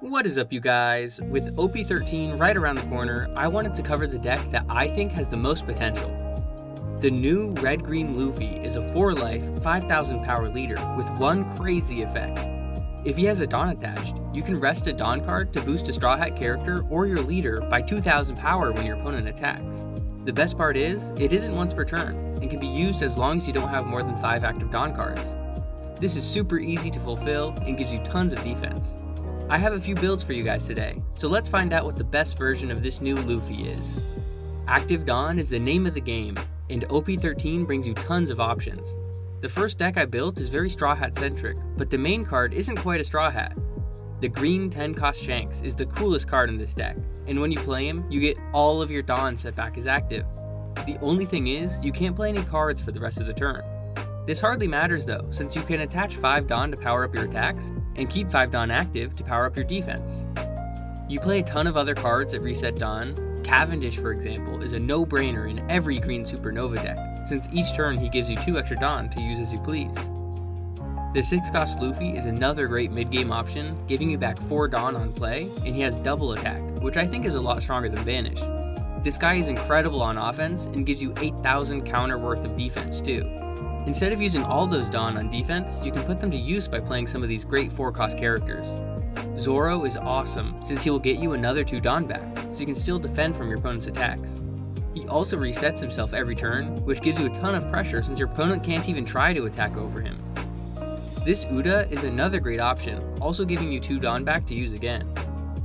What is up, you guys? With OP13 right around the corner, I wanted to cover the deck that I think has the most potential. The new Red-Green Luffy is a 4-life, 5000 power leader with one crazy effect. If he has a Dawn attached, you can rest a Dawn card to boost a Straw Hat character or your leader by 2000 power when your opponent attacks. The best part is, it isn't once per turn, and can be used as long as you don't have more than 5 active Dawn cards. This is super easy to fulfill and gives you tons of defense. I have a few builds for you guys today, so let's find out what the best version of this new Luffy is. Active Dawn is the name of the game, and OP13 brings you tons of options. The first deck I built is very Straw Hat centric, but the main card isn't quite a Straw Hat. The green 10 cost Shanks is the coolest card in this deck, and when you play him, you get all of your Dawn set back as active. The only thing is, you can't play any cards for the rest of the turn. This hardly matters though, since you can attach 5 Dawn to power up your attacks, and keep 5 Dawn active to power up your defense. You play a ton of other cards that reset Dawn. Cavendish, for example, is a no-brainer in every green Supernova deck, since each turn he gives you 2 extra Dawn to use as you please. The 6 cost Luffy is another great mid-game option, giving you back 4 Dawn on play, and he has double attack, which I think is a lot stronger than Vanish. This guy is incredible on offense, and gives you 8000 counter worth of defense too. Instead of using all those Dawn on defense, you can put them to use by playing some of these great 4-cost characters. Zoro is awesome, since he will get you another 2 Dawn back, so you can still defend from your opponent's attacks. He also resets himself every turn, which gives you a ton of pressure since your opponent can't even try to attack over him. This Uda is another great option, also giving you 2 Dawn back to use again.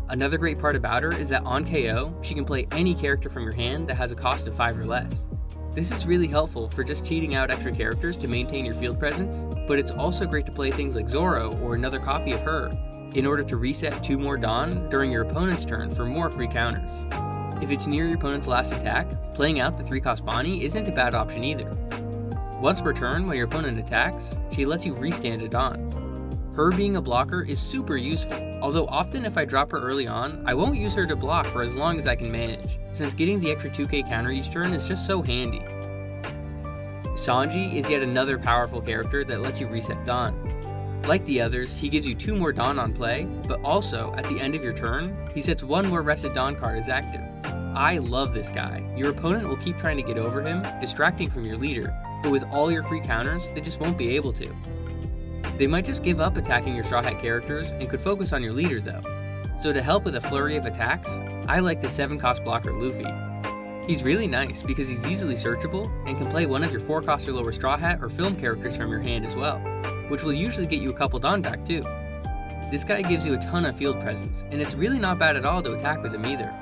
Another great part about her is that on KO, she can play any character from your hand that has a cost of 5 or less. This is really helpful for just cheating out extra characters to maintain your field presence, but it's also great to play things like Zoro or another copy of her, in order to reset 2 more Dawn during your opponent's turn for more free counters. If it's near your opponent's last attack, playing out the 3-cost Bonnie isn't a bad option either. Once per turn when your opponent attacks, she lets you restand a Dawn. Her being a blocker is super useful, although often if I drop her early on, I won't use her to block for as long as I can manage, since getting the extra 2k counter each turn is just so handy. Sanji is yet another powerful character that lets you reset Dawn. Like the others, he gives you 2 more Dawn on play, but also, at the end of your turn, he sets 1 more rested Dawn card as active. I love this guy. Your opponent will keep trying to get over him, distracting from your leader, but with all your free counters, they just won't be able to. They might just give up attacking your Straw Hat characters and could focus on your leader though. So to help with a flurry of attacks, I like the 7-cost blocker Luffy. He's really nice because he's easily searchable and can play one of your 4-cost or lower Straw Hat or film characters from your hand as well, which will usually get you a couple Dawn back too. This guy gives you a ton of field presence, and it's really not bad at all to attack with him either.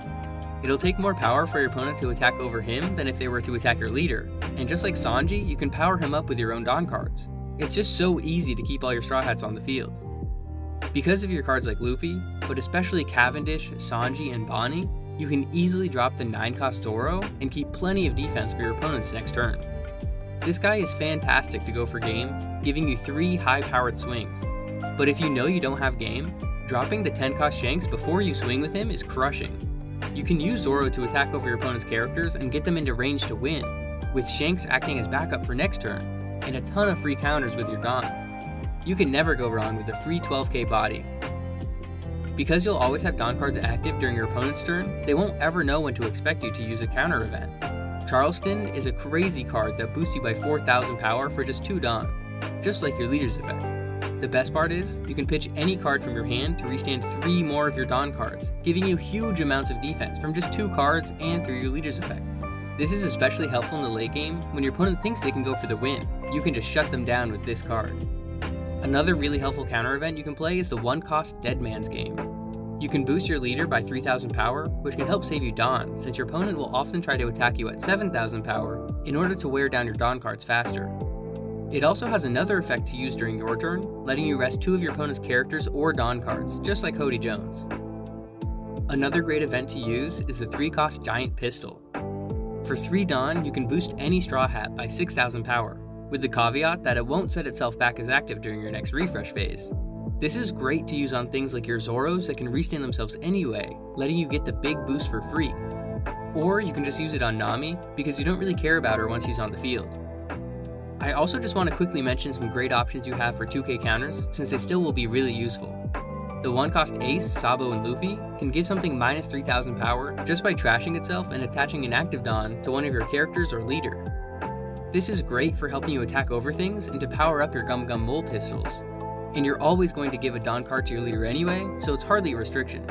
It'll take more power for your opponent to attack over him than if they were to attack your leader, and just like Sanji, you can power him up with your own Dawn cards. It's just so easy to keep all your Straw Hats on the field. Because of your cards like Luffy, but especially Cavendish, Sanji, and Bonnie, you can easily drop the 9-cost Zoro and keep plenty of defense for your opponent's next turn. This guy is fantastic to go for game, giving you 3 high-powered swings. But if you know you don't have game, dropping the 10-cost Shanks before you swing with him is crushing. You can use Zoro to attack over your opponent's characters and get them into range to win, with Shanks acting as backup for next turn, and a ton of free counters with your Dawn. You can never go wrong with a free 12k body. Because you'll always have Dawn cards active during your opponent's turn, they won't ever know when to expect you to use a counter event. Charleston is a crazy card that boosts you by 4000 power for just 2 Dawn, just like your leader's effect. The best part is, you can pitch any card from your hand to restand 3 more of your Dawn cards, giving you huge amounts of defense from just 2 cards and through your leader's effect. This is especially helpful in the late game when your opponent thinks they can go for the win. You can just shut them down with this card. Another really helpful counter event you can play is the 1-cost Dead Man's Game. You can boost your leader by 3000 power, which can help save you Dawn, since your opponent will often try to attack you at 7000 power in order to wear down your Dawn cards faster. It also has another effect to use during your turn, letting you rest 2 of your opponent's characters or Dawn cards, just like Hody Jones. Another great event to use is the 3-cost Giant Pistol. For 3 Dawn, you can boost any Straw Hat by 6000 power, with the caveat that it won't set itself back as active during your next refresh phase. This is great to use on things like your Zoros that can restand themselves anyway, letting you get the big boost for free. Or you can just use it on Nami, because you don't really care about her once she's on the field. I also just want to quickly mention some great options you have for 2k counters, since they still will be really useful. The 1-cost Ace, Sabo, and Luffy can give something minus 3000 power just by trashing itself and attaching an active Don to one of your characters or leader. This is great for helping you attack over things and to power up your Gum Gum Mole pistols. And you're always going to give a Don card to your leader anyway, so it's hardly a restriction.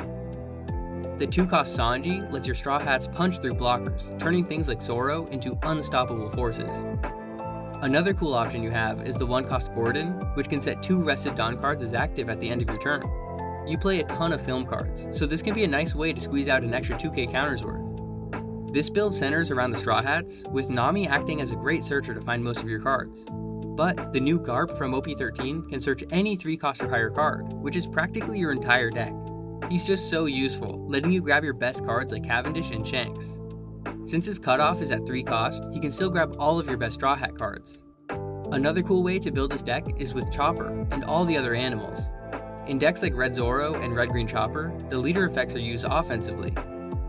The 2-cost Sanji lets your Strawhats punch through blockers, turning things like Zoro into unstoppable forces. Another cool option you have is the 1-cost Gordon, which can set 2 rested Don cards as active at the end of your turn. You play a ton of film cards, so this can be a nice way to squeeze out an extra 2k counters worth. This build centers around the Strawhats, with Nami acting as a great searcher to find most of your cards. But the new Garp from OP13 can search any 3-cost or higher card, which is practically your entire deck. He's just so useful, letting you grab your best cards like Cavendish and Shanks. Since his cutoff is at 3 cost, he can still grab all of your best Straw Hat cards. Another cool way to build this deck is with Chopper and all the other animals. In decks like Red Zoro and Red Green Chopper, the leader effects are used offensively.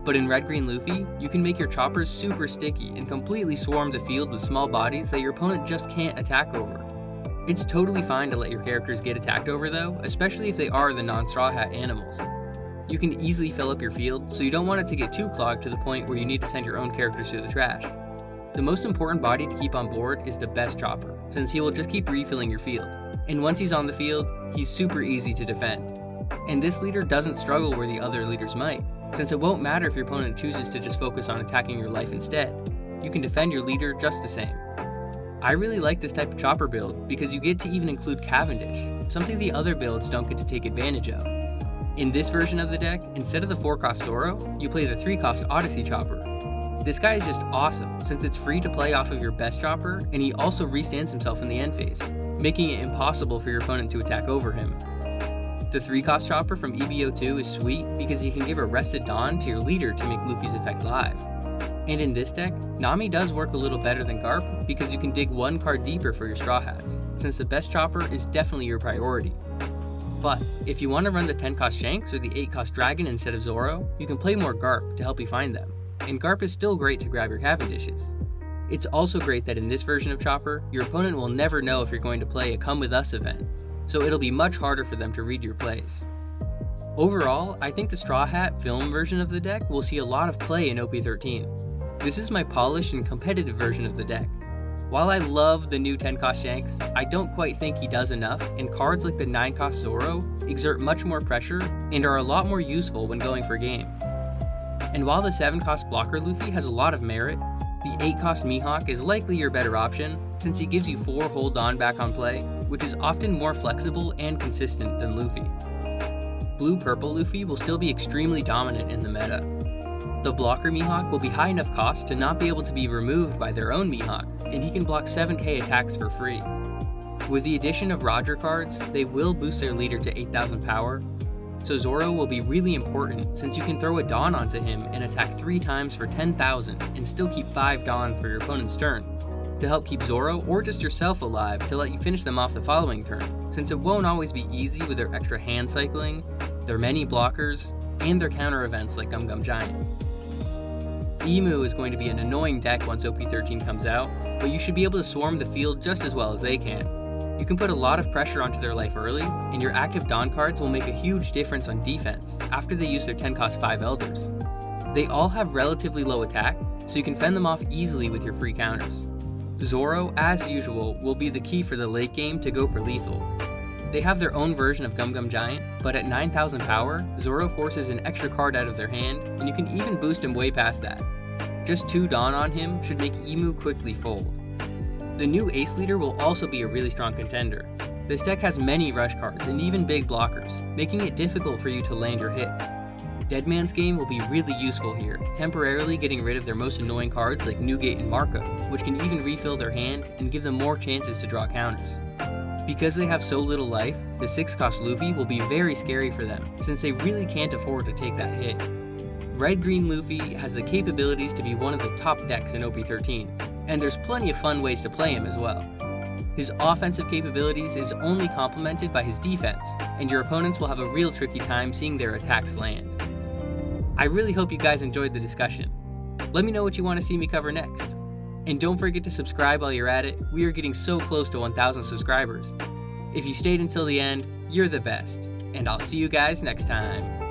But in Red Green Luffy, you can make your choppers super sticky and completely swarm the field with small bodies that your opponent just can't attack over. It's totally fine to let your characters get attacked over though, especially if they are the non-Straw Hat animals. You can easily fill up your field, so you don't want it to get too clogged to the point where you need to send your own characters to the trash. The most important body to keep on board is the best Chopper, since he will just keep refilling your field. And once he's on the field, he's super easy to defend. And this leader doesn't struggle where the other leaders might, since it won't matter if your opponent chooses to just focus on attacking your life instead. You can defend your leader just the same. I really like this type of Chopper build because you get to even include Cavendish, something the other builds don't get to take advantage of. In this version of the deck, instead of the 4-cost Zoro, you play the 3-cost Odyssey Chopper. This guy is just awesome, since it's free to play off of your best Chopper, and he also restands himself in the end phase, making it impossible for your opponent to attack over him. The 3-cost Chopper from EBO2 is sweet because he can give a rested Dawn to your leader to make Luffy's effect live. And in this deck, Nami does work a little better than Garp because you can dig 1 card deeper for your Straw Hats, since the best Chopper is definitely your priority. But if you want to run the 10-cost Shanks or the 8-cost Dragon instead of Zoro, you can play more Garp to help you find them, and Garp is still great to grab your Cavendishes. It's also great that in this version of Chopper, your opponent will never know if you're going to play a Come With Us event, so it'll be much harder for them to read your plays. Overall, I think the Straw Hat film version of the deck will see a lot of play in OP13. This is my polished and competitive version of the deck. While I love the new 10-cost Shanks, I don't quite think he does enough, and cards like the 9-cost Zoro exert much more pressure and are a lot more useful when going for game. And while the 7-cost Blocker Luffy has a lot of merit, the 8-cost Mihawk is likely your better option since he gives you 4 hold on back on play, which is often more flexible and consistent than Luffy. Blue-Purple Luffy will still be extremely dominant in the meta. The Blocker Mihawk will be high enough cost to not be able to be removed by their own Mihawk, and he can block 7k attacks for free. With the addition of Roger cards, they will boost their leader to 8000 power, so Zoro will be really important since you can throw a Dawn onto him and attack 3 times for 10,000 and still keep 5 Dawn for your opponent's turn, to help keep Zoro or just yourself alive to let you finish them off the following turn, since it won't always be easy with their extra hand cycling, their many blockers, and their counter events like Gum Gum Giant. Emu is going to be an annoying deck once OP13 comes out, but you should be able to swarm the field just as well as they can. You can put a lot of pressure onto their life early, and your active Dawn cards will make a huge difference on defense after they use their 10-cost 5 Elders. They all have relatively low attack, so you can fend them off easily with your free counters. Zoro, as usual, will be the key for the late game to go for lethal. They have their own version of Gum Gum Giant, but at 9000 power, Zoro forces an extra card out of their hand, and you can even boost him way past that. Just 2 Dawn on him should make Emu quickly fold. The new Ace leader will also be a really strong contender. This deck has many rush cards and even big blockers, making it difficult for you to land your hits. Deadman's Game will be really useful here, temporarily getting rid of their most annoying cards like Newgate and Marco, which can even refill their hand and give them more chances to draw counters. Because they have so little life, the 6-cost Luffy will be very scary for them, since they really can't afford to take that hit. Red Green Luffy has the capabilities to be one of the top decks in OP13, and there's plenty of fun ways to play him as well. His offensive capabilities is only complemented by his defense, and your opponents will have a real tricky time seeing their attacks land. I really hope you guys enjoyed the discussion. Let me know what you want to see me cover next. And don't forget to subscribe while you're at it, we are getting so close to 1,000 subscribers. If you stayed until the end, you're the best. and I'll see you guys next time.